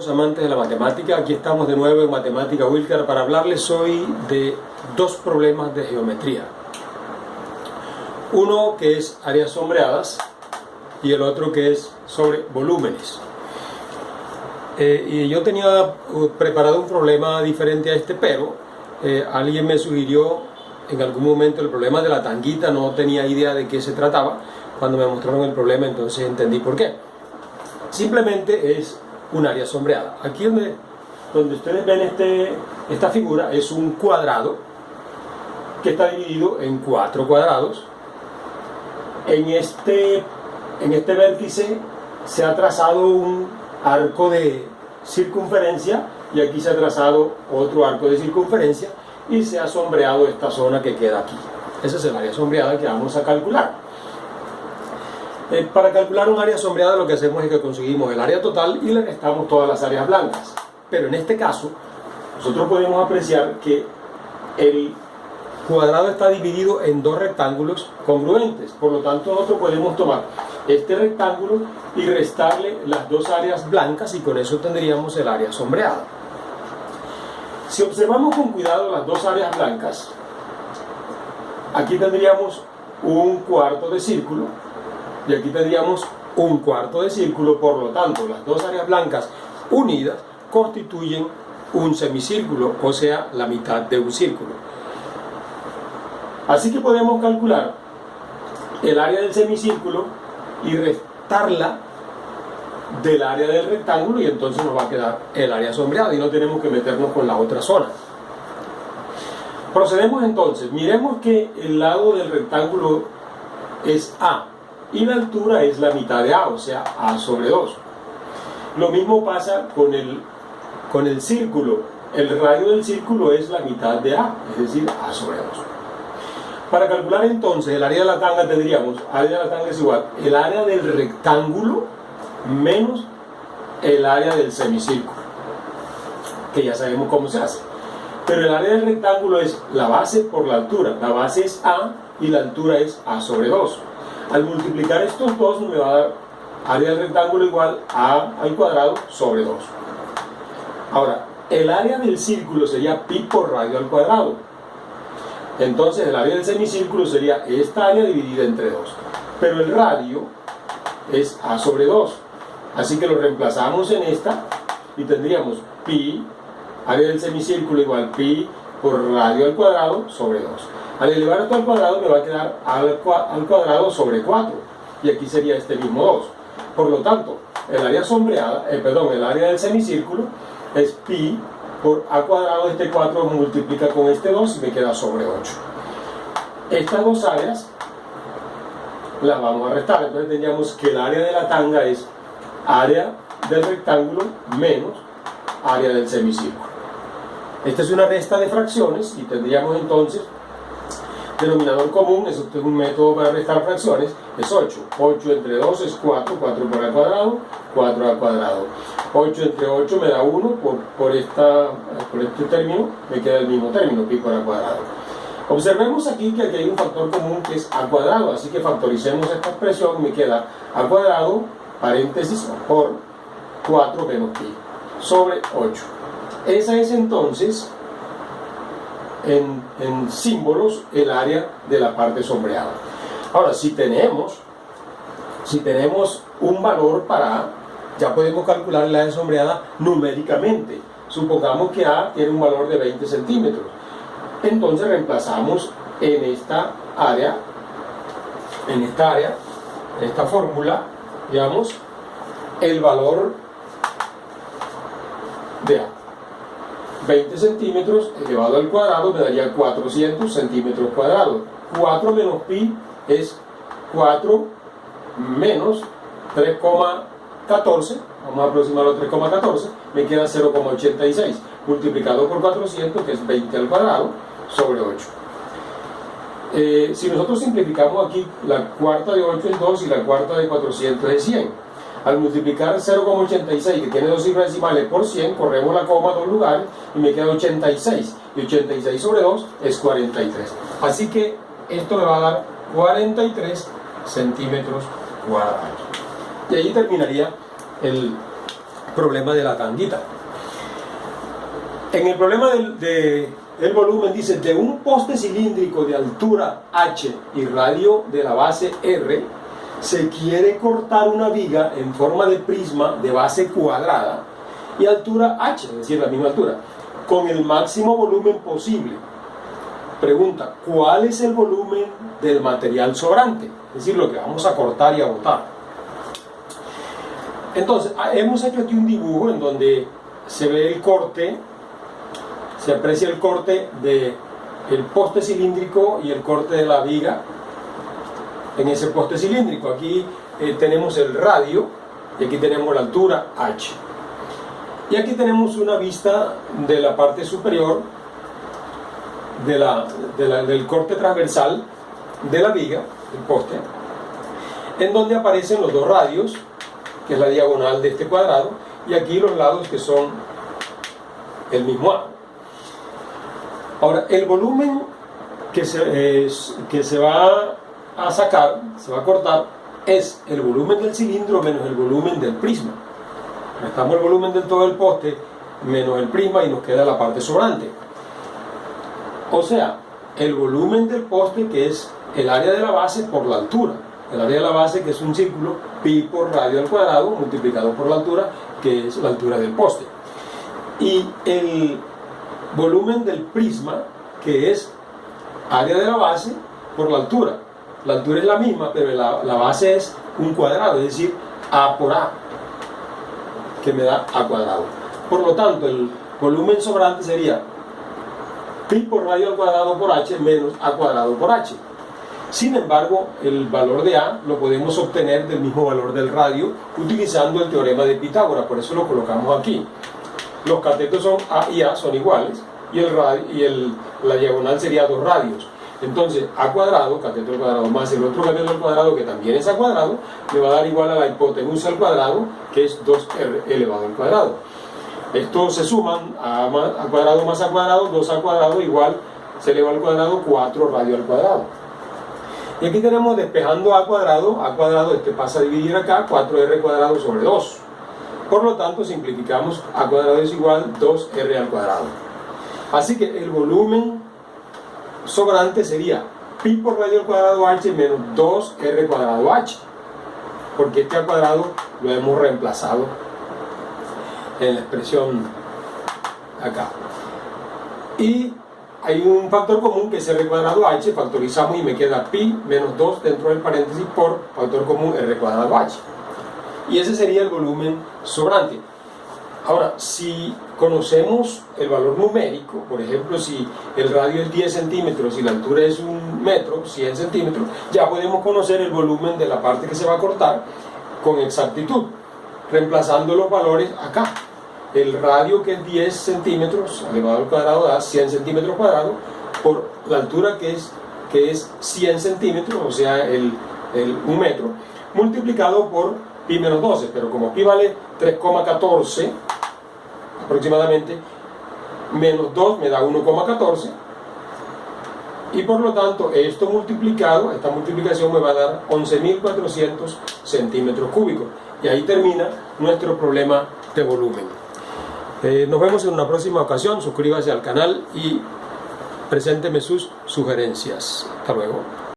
amigos amantes de la matemática, aquí estamos de nuevo en Matemática Wilcar para hablarles hoy de dos problemas de geometría. Uno que es áreas sombreadas y el otro que es sobre volúmenes. Y yo tenía preparado un problema diferente a este, pero alguien me sugirió en algún momento el problema de la tanguita, no tenía idea de qué se trataba. Cuando me mostraron el problema, entonces entendí por qué. Simplemente es un área sombreada. Aquí donde ustedes ven esta figura es un cuadrado que está dividido en 4 cuadrados. En este vértice se ha trazado un arco de circunferencia y aquí se ha trazado otro arco de circunferencia y se ha sombreado esta zona que queda aquí. Esa es el área sombreada que vamos a calcular. Para calcular un área sombreada lo que hacemos es que conseguimos el área total y le restamos todas las áreas blancas. Pero en este caso, nosotros podemos apreciar que el cuadrado está dividido en 2 rectángulos congruentes. Por lo tanto, nosotros podemos tomar este rectángulo y restarle las 2 áreas blancas y con eso tendríamos el área sombreada. Si observamos con cuidado las 2 áreas blancas, aquí tendríamos un cuarto de círculo y aquí tendríamos un cuarto de círculo. Por lo tanto, las 2 áreas blancas unidas constituyen un semicírculo, o sea, la mitad de un círculo. Así que podemos calcular el área del semicírculo y restarla del área del rectángulo y entonces nos va a quedar el área sombreada y no tenemos que meternos con la otra zona. Procedemos entonces. Miremos que el lado del rectángulo es A y la altura es la mitad de A, o sea, A sobre 2. Lo mismo pasa con el círculo. El radio del círculo es la mitad de A, es decir, A sobre 2. Para calcular entonces el área de la tanga tendríamos, área de la tanga es igual, el área del rectángulo menos el área del semicírculo, que ya sabemos cómo se hace. Pero el área del rectángulo es la base por la altura. La base es A y la altura es A sobre 2. Al multiplicar estos dos me va a dar área del rectángulo igual a al cuadrado sobre 2. Ahora, el área del círculo sería pi por radio al cuadrado. Entonces el área del semicírculo sería esta área dividida entre 2. Pero el radio es A sobre 2. Así que lo reemplazamos en esta y tendríamos pi, área del semicírculo igual pi por radio al cuadrado sobre 2. Al elevar esto al cuadrado me va a quedar al cuadrado sobre 4. Y aquí sería este mismo 2. Por lo tanto, el área sombreada, el área del semicírculo es pi por a cuadrado. Este 4 multiplica con este 2 y me queda sobre 8. Estas 2 áreas las vamos a restar. Entonces tendríamos que el área de la tanga es área del rectángulo menos área del semicírculo. Esta es una resta de fracciones y tendríamos entonces denominador común. Eso es un método para restar fracciones, es 8. 8 entre 2 es 4, 4 por al cuadrado, 4 al cuadrado. 8 entre 8 me da 1, por este término me queda el mismo término, pi por al cuadrado. Observemos aquí que aquí hay un factor común que es a cuadrado, así que factoricemos esta expresión y me queda a cuadrado, paréntesis, por 4 menos pi, sobre 8. Esa es entonces, en símbolos, el área de la parte sombreada. Ahora, si tenemos un valor para A, ya podemos calcular la área sombreada numéricamente. Supongamos que A tiene un valor de 20 centímetros. Entonces reemplazamos en esta fórmula, digamos, el valor de A. 20 centímetros elevado al cuadrado me daría 400 centímetros cuadrados. 4 menos pi es 4 menos 3,14, vamos a aproximarlo a 3,14, me queda 0,86, multiplicado por 400, que es 20 al cuadrado, sobre 8. Si nosotros simplificamos aquí, la cuarta de 8 es 2 y la cuarta de 400 es 100. Al multiplicar 0,86, que tiene 2 cifras decimales, por 100, corremos la coma 2 lugares y me queda 86. Y 86 sobre 2 es 43. Así que esto me va a dar 43 centímetros cuadrados. Y allí terminaría problema de la tanguita. En el problema del volumen dice, de un poste cilíndrico de altura h y radio de la base r, se quiere cortar una viga en forma de prisma de base cuadrada y altura h, es decir, la misma altura, con el máximo volumen posible. Pregunta, ¿cuál es el volumen del material sobrante? Es decir, lo que vamos a cortar y a botar. Entonces, hemos hecho aquí un dibujo en donde se ve el corte, se aprecia el corte del poste cilíndrico y el corte de la viga en ese poste cilíndrico. Aquí tenemos el radio y aquí tenemos la altura h. Y aquí tenemos una vista de la parte superior del corte transversal de la viga, el poste, en donde aparecen los dos radios, que es la diagonal de este cuadrado, y aquí los lados que son el mismo ángulo. Ahora, el volumen que se va a sacar, se va a cortar, es el volumen del cilindro menos el volumen del prisma. Restamos el volumen de todo el poste menos el prisma y nos queda la parte sobrante. O sea, el volumen del poste, que es el área de la base por la altura. El área de la base, que es un círculo, pi por radio al cuadrado, multiplicado por la altura, que es la altura del poste. Y el volumen del prisma, que es área de la base por la altura. La altura es la misma, pero la base es un cuadrado, es decir, a por a, que me da a cuadrado. Por lo tanto, el volumen sobrante sería pi por radio al cuadrado por h menos a cuadrado por h. Sin embargo, el valor de a lo podemos obtener del mismo valor del radio utilizando el teorema de Pitágoras, por eso lo colocamos aquí. Los catetos son a y a son iguales y la diagonal sería 2 radios. Entonces, a cuadrado, cateto al cuadrado, más el otro cateto al cuadrado, que también es a cuadrado, me va a dar igual a la hipotenusa al cuadrado, que es 2r elevado al cuadrado. Estos se suman, a cuadrado más a cuadrado, 2 al cuadrado igual, se eleva al cuadrado, 4 radio al cuadrado. Y aquí tenemos despejando a cuadrado, este pasa a dividir acá, 4r cuadrado sobre 2. Por lo tanto, simplificamos, a cuadrado es igual 2r al cuadrado. Así que el volumen sobrante sería pi por radio al cuadrado h menos 2r cuadrado h, porque este al cuadrado lo hemos reemplazado en la expresión acá. Y hay un factor común que es r cuadrado h, factorizamos y me queda pi menos 2 dentro del paréntesis por factor común r cuadrado h. Y ese sería el volumen sobrante. Ahora, si conocemos el valor numérico, por ejemplo, si el radio es 10 centímetros y la altura es 1 metro, 100 centímetros, ya podemos conocer el volumen de la parte que se va a cortar con exactitud, reemplazando los valores acá. El radio, que es 10 centímetros elevado al cuadrado, da 100 centímetros cuadrados, por la altura que es 100 centímetros, o sea, el 1 metro, multiplicado por pi menos 12, pero como pi vale 3,14 aproximadamente, menos 2 me da 1,14, y por lo tanto esto multiplicado, esta multiplicación me va a dar 11.400 centímetros cúbicos. Y ahí termina nuestro problema de volumen. Nos vemos en una próxima ocasión. Suscríbase al canal y presénteme sus sugerencias. Hasta luego.